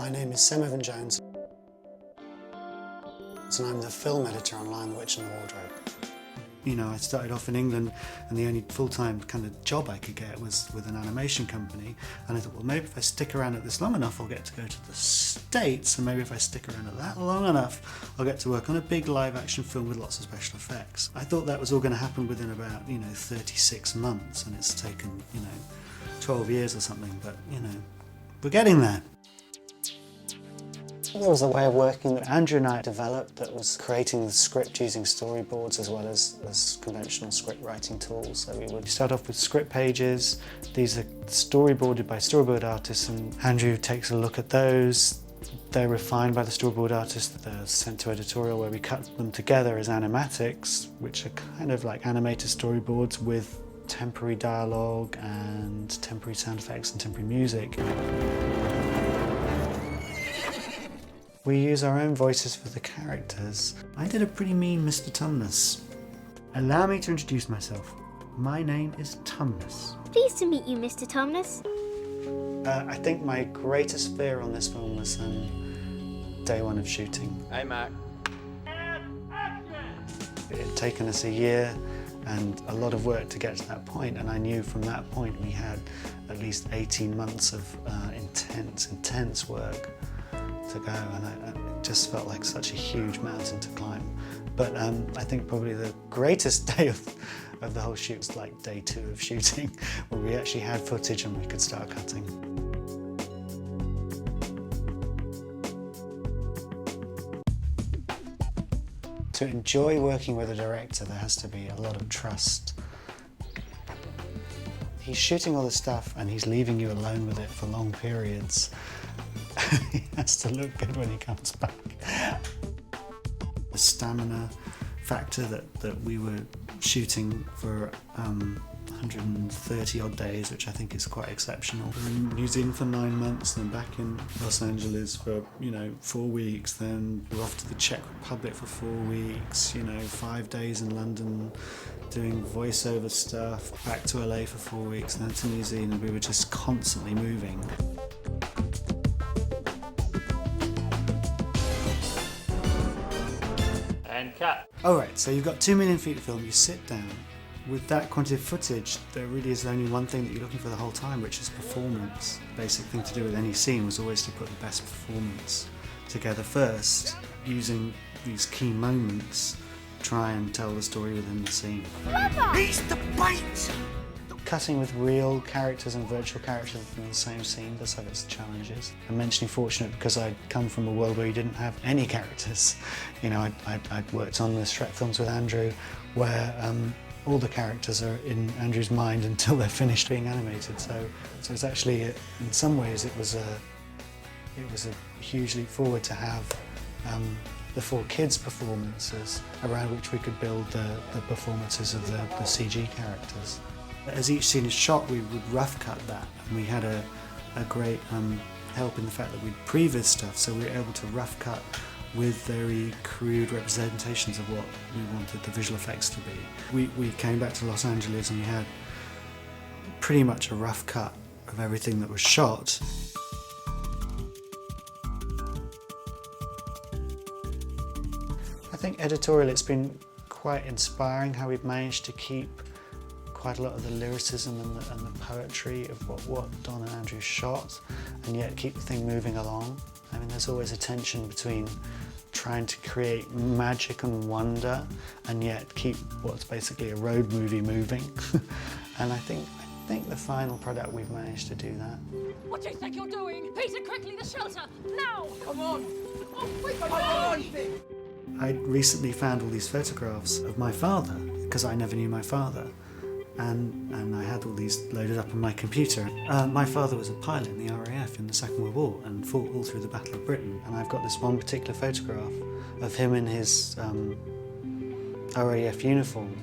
My name is Sam Evan-Jones and I'm the film editor on Lion, the Witch and the Wardrobe. You know, I started off in England and the only full-time kind of job I could get was with an animation company, and I thought, well, maybe if I stick around at this long enough I'll get to go to the States, and maybe if I stick around at that long enough I'll get to work on a big live action film with lots of special effects. I thought that was all going to happen within about, 36 months, and it's taken, 12 years or something, but, we're getting there. There was a way of working that Andrew and I developed that was creating the script using storyboards as well as conventional script writing tools. So we would start off with script pages. These are storyboarded by storyboard artists, and Andrew takes a look at those. They're refined by the storyboard artist. They're sent to editorial where we cut them together as animatics, which are kind of like animated storyboards with temporary dialogue and temporary sound effects and temporary music. We use our own voices for the characters. I did a pretty mean Mr. Tumnus. Allow me to introduce myself. My name is Tumnus. Pleased to meet you, Mr. Tumnus. I think my greatest fear on this film was day one of shooting. Hey, Mac. It had taken us a year and a lot of work to get to that point, and I knew from that point we had at least 18 months of intense work to go, and it just felt like such a huge mountain to climb. But I think probably the greatest day of the whole shoot was like day 2 of shooting, where we actually had footage and we could start cutting. To enjoy working with a director, there has to be a lot of trust. He's shooting all the stuff and he's leaving you alone with it for long periods. He has to look good when he comes back. The stamina factor that we were shooting for 130 odd days, which I think is quite exceptional. We were in New Zealand for 9 months, then back in Los Angeles for 4 weeks, then we're off to the Czech Republic for 4 weeks, 5 days in London doing voiceover stuff, back to LA for 4 weeks, then to New Zealand. We were just constantly moving. And cut. Alright, so you've got 2 million feet of film, you sit down. With that quantity of footage, there really is only one thing that you're looking for the whole time, which is performance. The basic thing to do with any scene was always to put the best performance together first, using these key moments, try and tell the story within the scene. He's the bait! Cutting with real characters and virtual characters in the same scene does have its challenges. I'm mentioning fortunate because I'd come from a world where you didn't have any characters. I'd worked on the Shrek films with Andrew, where all the characters are in Andrew's mind until they're finished being animated. So it's actually, in some ways, it was a huge leap forward to have the 4 kids' performances around which we could build the performances of the CG characters. As each scene is shot, we would rough cut that, and we had a great help in the fact that we'd previs stuff, so we were able to rough cut with very crude representations of what we wanted the visual effects to be. We came back to Los Angeles and we had pretty much a rough cut of everything that was shot. I think editorial, it's been quite inspiring how we've managed to keep quite a lot of the lyricism and the poetry of what Don and Andrew shot, and yet keep the thing moving along. I mean, there's always a tension between trying to create magic and wonder and yet keep what's basically a road movie moving. And I think the final product, we've managed to do that. What do you think you're doing? Peter, quickly, the shelter! Now! Come on! Oh, wait, Come on! I recently found all these photographs of my father, because I never knew my father. And I had all these loaded up on my computer. My father was a pilot in the RAF in the Second World War and fought all through the Battle of Britain. And I've got this one particular photograph of him in his RAF uniform.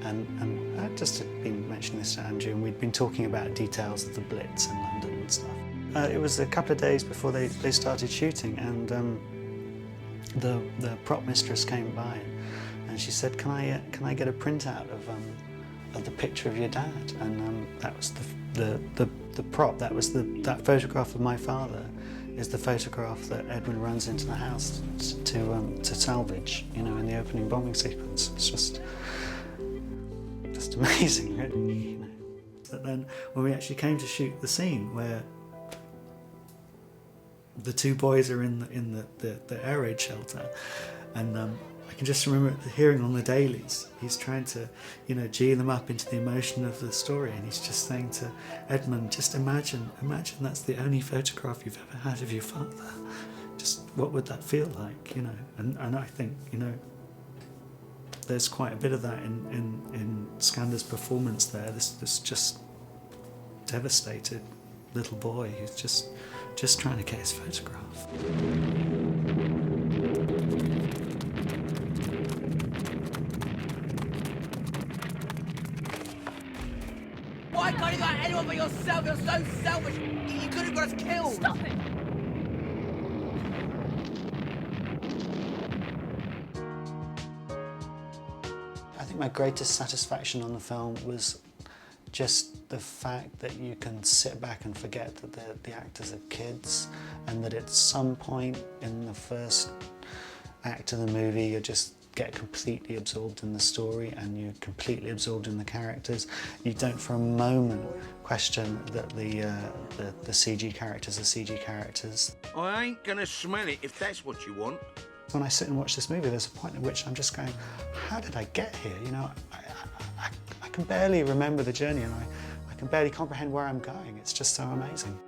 And I just had been mentioning this to Andrew, and we'd been talking about details of the Blitz in London and stuff. It was a couple of days before they started shooting, and the prop mistress came by and she said, can I get a printout of the picture of your dad? And that was the prop. That was that photograph of my father is the photograph that Edmund runs into the house to salvage, you know, in the opening bombing sequence. It's just amazing, really. You know. But then when we actually came to shoot the scene where the two boys are in the air raid shelter, and I can just remember hearing on the dailies, he's trying to, you know, gee them up into the emotion of the story, and he's just saying to Edmund, just imagine that's the only photograph you've ever had of your father. Just what would that feel like, you know? And I think, you know, there's quite a bit of that in Skander's performance there. This just devastated little boy who's just trying to get his photograph. Why can't you got anyone but yourself? You're so selfish. You could have got us killed. Stop it! I think my greatest satisfaction on the film was just the fact that you can sit back and forget that the actors are kids, and that at some point in the first act of the movie you just get completely absorbed in the story and you're completely absorbed in the characters. You don't for a moment question that the CG characters are CG characters. I ain't gonna smell it if that's what you want. When I sit and watch this movie, there's a point at which I'm just going, how did I get here? You know, I can barely remember the journey, and I can barely comprehend where I'm going. It's just so amazing.